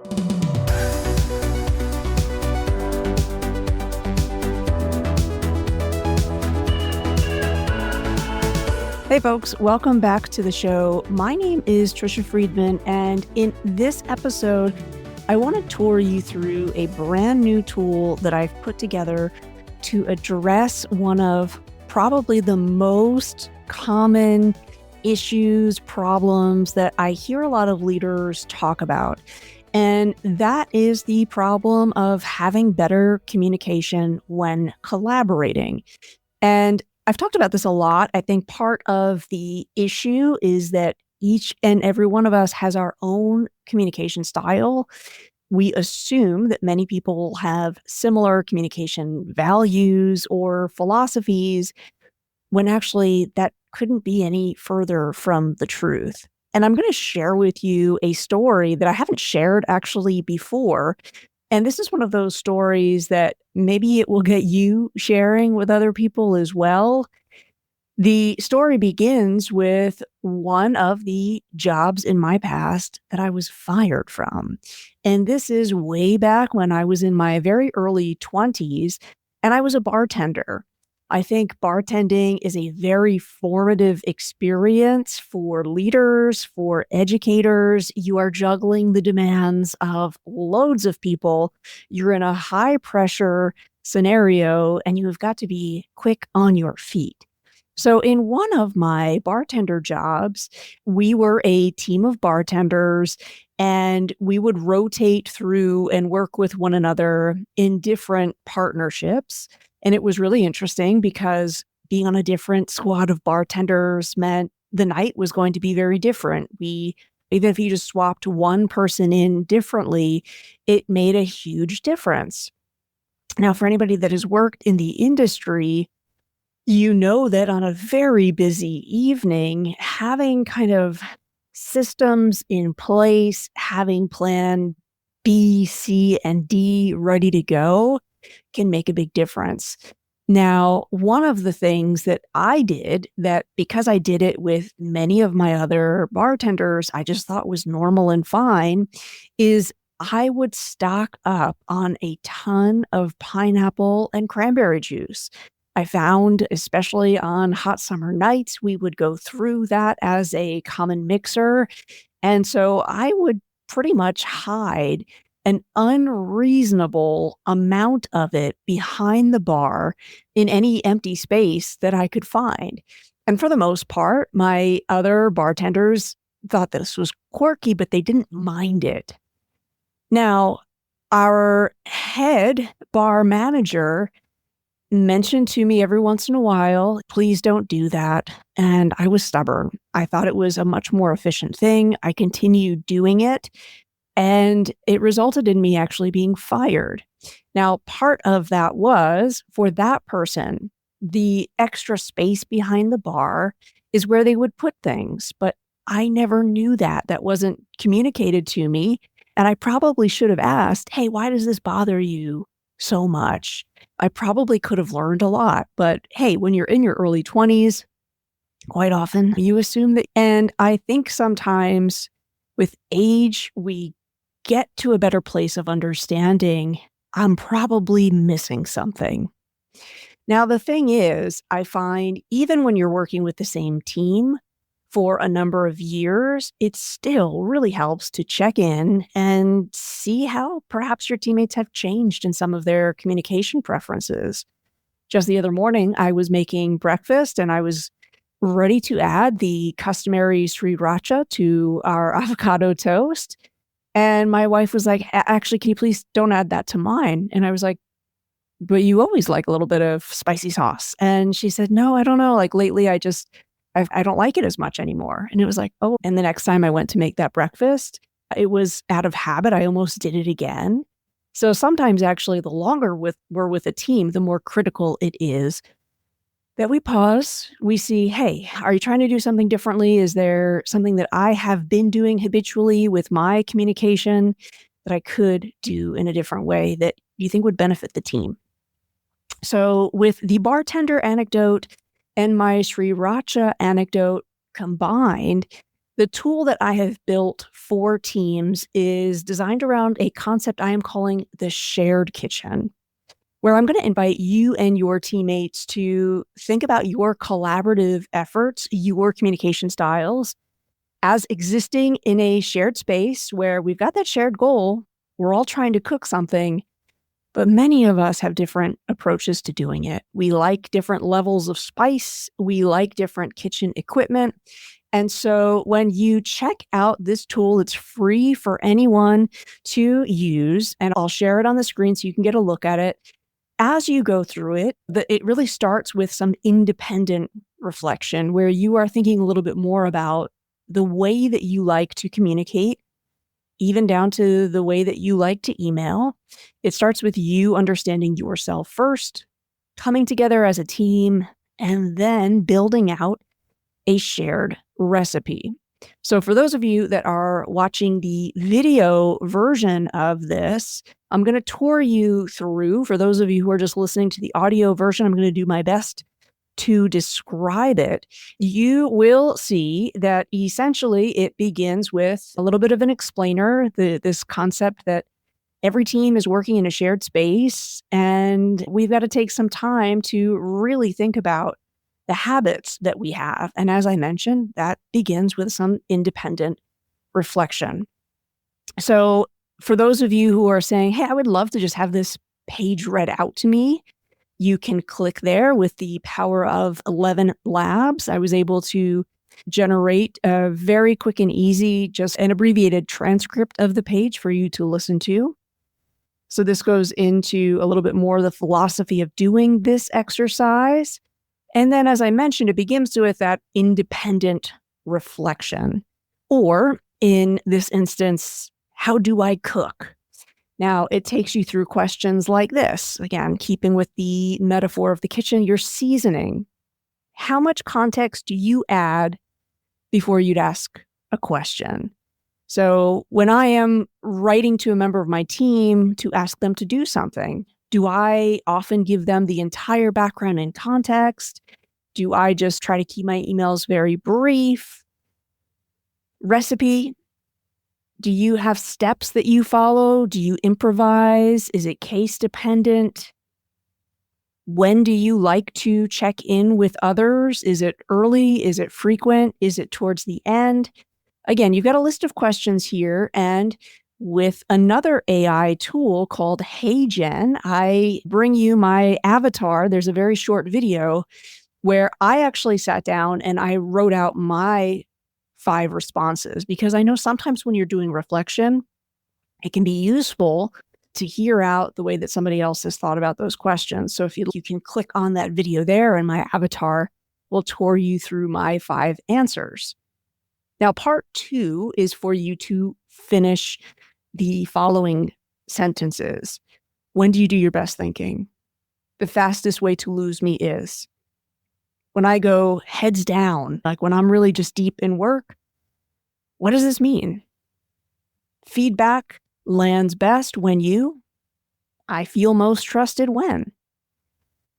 Hey folks, welcome back to the show. My name is Tricia Friedman, and in this episode, I want to tour you through a brand new tool that I've put together to address one of probably the most common issues, problems that I hear a lot of leaders talk about. And that is the problem of having better communication when collaborating. And I've talked about this a lot. I think part of the issue is that each and every one of us has our own communication style. We assume that many people have similar communication values or philosophies, when actually that couldn't be any further from the truth. And I'm going to share with you a story that I haven't shared actually before. And this is one of those stories that maybe it will get you sharing with other people as well. The story begins with one of the jobs in my past that I was fired from. And this is way back when I was in my very early 20s and I was a bartender. I think bartending is a very formative experience for leaders, for educators. You are juggling the demands of loads of people. You're in a high pressure scenario and you have got to be quick on your feet. So in one of my bartender jobs, we were a team of bartenders and we would rotate through and work with one another in different partnerships. And it was really interesting because being on a different squad of bartenders meant the night was going to be very different. Even if you just swapped one person in differently, it made a huge difference. Now, for anybody that has worked in the industry, you know that on a very busy evening, having kind of systems in place, having plan B, C, and D ready to go can make a big difference. Now, one of the things that I did that because I did it with many of my other bartenders, I just thought was normal and fine, is I would stock up on a ton of pineapple and cranberry juice. I found, especially on hot summer nights, we would go through that as a common mixer. And so I would pretty much hide an unreasonable amount of it behind the bar in any empty space that I could find. And for the most part, my other bartenders thought this was quirky, but they didn't mind it. Now, our head bar manager mentioned to me every once in a while, please don't do that. And I was stubborn. I thought it was a much more efficient thing. I continued doing it. And it resulted in me actually being fired. Now, part of that was for that person, the extra space behind the bar is where they would put things. But I never knew that. That wasn't communicated to me. And I probably should have asked, hey, why does this bother you so much? I probably could have learned a lot. But hey, when you're in your early 20s, quite often you assume that. And I think sometimes with age, we get to a better place of understanding I'm probably missing something. Now, the thing is, I find even when you're working with the same team for a number of years, it still really helps to check in and see how perhaps your teammates have changed in some of their communication preferences. Just the other morning, I was making breakfast and I was ready to add the customary sriracha to our avocado toast. And my wife was like, actually, can you please don't add that to mine? And I was like, but you always like a little bit of spicy sauce. And she said, no, I don't know. Like lately, I don't like it as much anymore. And it was like, oh, and the next time I went to make that breakfast, it was out of habit. I almost did it again. So sometimes actually the longer we're with a team, the more critical it is that we pause, we see, hey, are you trying to do something differently? Is there something that I have been doing habitually with my communication that I could do in a different way that you think would benefit the team? So with the bartender anecdote and my sriracha anecdote combined, The tool that I have built for teams is designed around a concept I am calling the shared kitchen, where I'm going to invite you and your teammates to think about your collaborative efforts, your communication styles as existing in a shared space where we've got that shared goal. We're all trying to cook something, but many of us have different approaches to doing it. We like different levels of spice. We like different kitchen equipment. And so when you check out this tool, it's free for anyone to use, and I'll share it on the screen so you can get a look at it. As you go through it, it really starts with some independent reflection where you are thinking a little bit more about the way that you like to communicate, even down to the way that you like to email. It starts with you understanding yourself first, coming together as a team, and then building out a shared recipe. So for those of you that are watching the video version of this, I'm going to tour you through. For those of you who are just listening to the audio version, I'm going to do my best to describe it. You will see that essentially it begins with a little bit of an explainer, this concept that every team is working in a shared space, and we've got to take some time to really think about the habits that we have. And as I mentioned, that begins with some independent reflection. So for those of you who are saying, hey, I would love to just have this page read out to me, you can click there. With the power of 11 Labs, I was able to generate a very quick and easy, just an abbreviated transcript of the page for you to listen to. So this goes into a little bit more the philosophy of doing this exercise. And then, as I mentioned, it begins with that independent reflection. Or in this instance, how do I cook? Now, it takes you through questions like this. Again, keeping with the metaphor of the kitchen, your seasoning. How much context do you add before you'd ask a question? So when I am writing to a member of my team to ask them to do something, do I often give them the entire background and context? Do I just try to keep my emails very brief? Recipe? Do you have steps that you follow? Do you improvise? Is it case dependent? When do you like to check in with others? Is it early? Is it frequent? Is it towards the end? Again, you've got a list of questions here, and with another AI tool called HeyGen, I bring you my avatar. There's a very short video where I actually sat down and I wrote out my 5 responses, because I know sometimes when you're doing reflection, it can be useful to hear out the way that somebody else has thought about those questions. So if you can click on that video there, and my avatar will tour you through my 5 answers. Now, part 2 is for you to finish the following sentences. When do you do your best thinking? The fastest way to lose me is. When I go heads down, like when I'm really just deep in work, what does this mean? Feedback lands best when I feel most trusted when.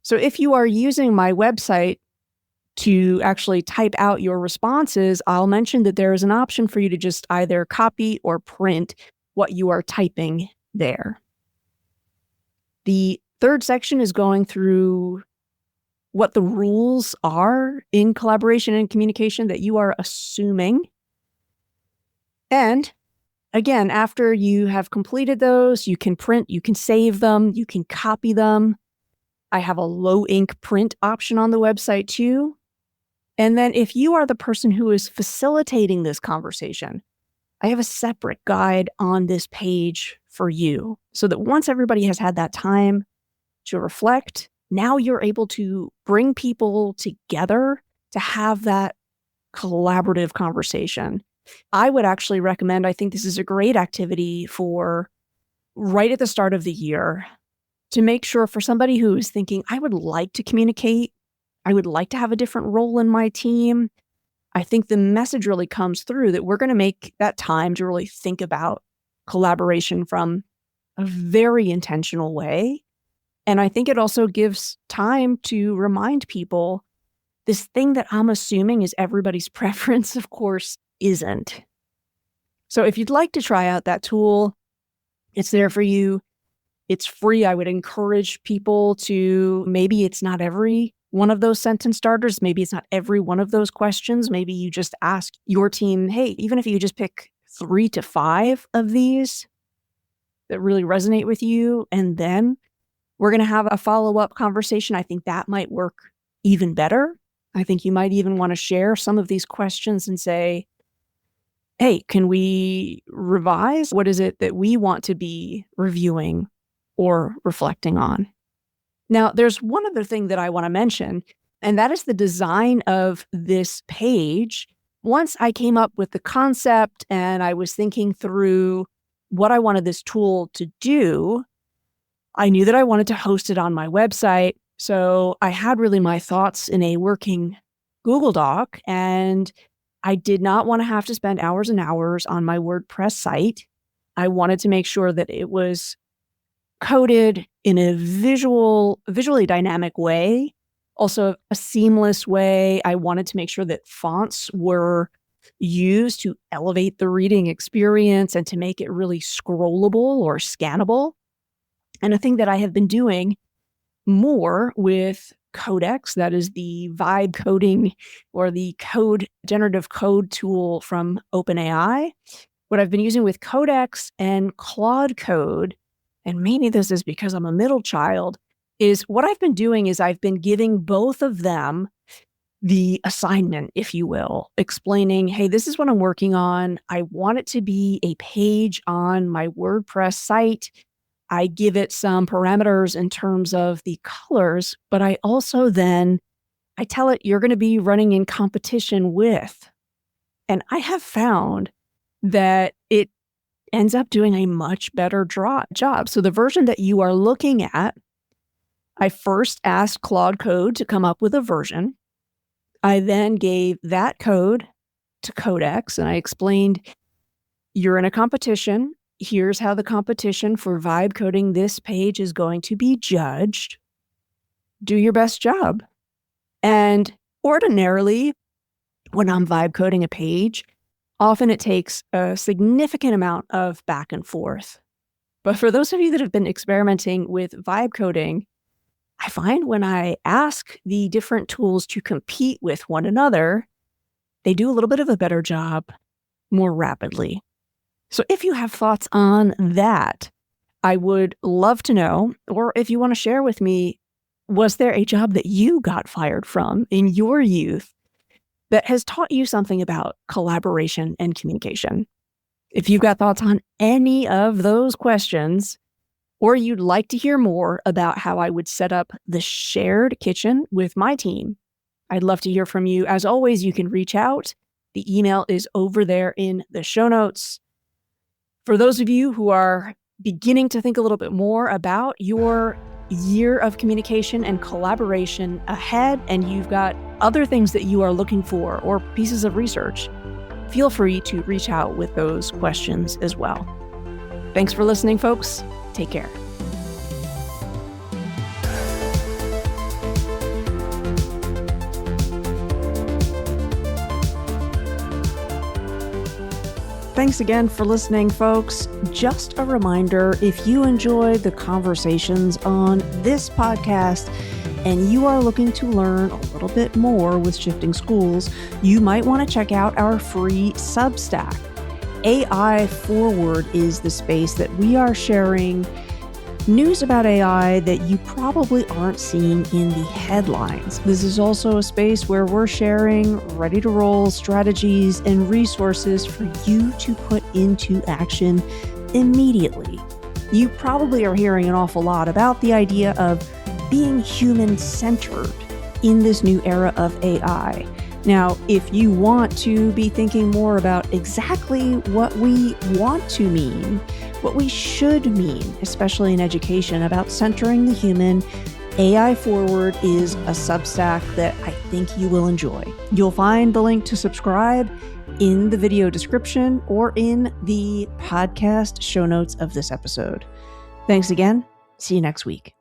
So if you are using my website to actually type out your responses, I'll mention that there is an option for you to just either copy or print what you are typing there. The third section is going through what the rules are in collaboration and communication that you are assuming. And again, after you have completed those, you can print, you can save them, you can copy them. I have a low ink print option on the website too. And then if you are the person who is facilitating this conversation, I have a separate guide on this page for you, so that once everybody has had that time to reflect, now you're able to bring people together to have that collaborative conversation. I would actually recommend, I think this is a great activity for right at the start of the year, to make sure for somebody who is thinking, I would like to communicate, I would like to have a different role in my team. I think the message really comes through that we're going to make that time to really think about collaboration from a very intentional way. And I think it also gives time to remind people this thing that I'm assuming is everybody's preference. Of course, isn't. So if you'd like to try out that tool, it's there for you. It's free. I would encourage people to, maybe it's not every one of those sentence starters. Maybe it's not every one of those questions. Maybe you just ask your team, hey, even if you just pick 3 to 5 of these that really resonate with you, and then we're going to have a follow-up conversation. I think that might work even better. I think you might even want to share some of these questions and say, hey, can we revise? What is it that we want to be reviewing or reflecting on? Now, there's one other thing that I want to mention, and that is the design of this page. Once I came up with the concept and I was thinking through what I wanted this tool to do, I knew that I wanted to host it on my website. So I had really my thoughts in a working Google Doc, and I did not want to have to spend hours and hours on my WordPress site. I wanted to make sure that it was coded in a visually dynamic way, also a seamless way. I wanted to make sure that fonts were used to elevate the reading experience and to make it really scrollable or scannable. And a thing that I have been doing more with Codex, that is the vibe coding or the generative code tool from OpenAI. What I've been using with Codex and Claude Code, and maybe this is because I'm a middle child, is what I've been doing is I've been giving both of them the assignment, if you will, explaining, hey, this is what I'm working on. I want it to be a page on my WordPress site. I give it some parameters in terms of the colors, but I also then, I tell it you're going to be running in competition with. And I have found that it ends up doing a much better job. So the version that you are looking at, I first asked Claude Code to come up with a version. I then gave that code to Codex and I explained, you're in a competition. Here's how the competition for vibe coding this page is going to be judged. Do your best job. And ordinarily, when I'm vibe coding a page, often it takes a significant amount of back and forth. But for those of you that have been experimenting with vibe coding, I find when I ask the different tools to compete with one another, they do a little bit of a better job more rapidly. So if you have thoughts on that, I would love to know, or if you want to share with me, was there a job that you got fired from in your youth that has taught you something about collaboration and communication? If you've got thoughts on any of those questions, or you'd like to hear more about how I would set up the shared kitchen with my team, I'd love to hear from you. As always, you can reach out. The email is over there in the show notes. For those of you who are beginning to think a little bit more about your year of communication and collaboration ahead, and you've got other things that you are looking for or pieces of research, feel free to reach out with those questions as well. Thanks for listening, folks. Take care. Thanks again for listening, folks. Just a reminder, if you enjoy the conversations on this podcast and you are looking to learn a little bit more with Shifting Schools, you might want to check out our free Substack. AI Forward is the space that we are sharing news about AI that you probably aren't seeing in the headlines. This is also a space where we're sharing ready-to-roll strategies and resources for you to put into action immediately. You probably are hearing an awful lot about the idea of being human-centered in this new era of AI. Now, if you want to be thinking more about exactly what we want to mean, what we should mean, especially in education, about centering the human, AI Forward is a Substack that I think you will enjoy. You'll find the link to subscribe in the video description or in the podcast show notes of this episode. Thanks again. See you next week.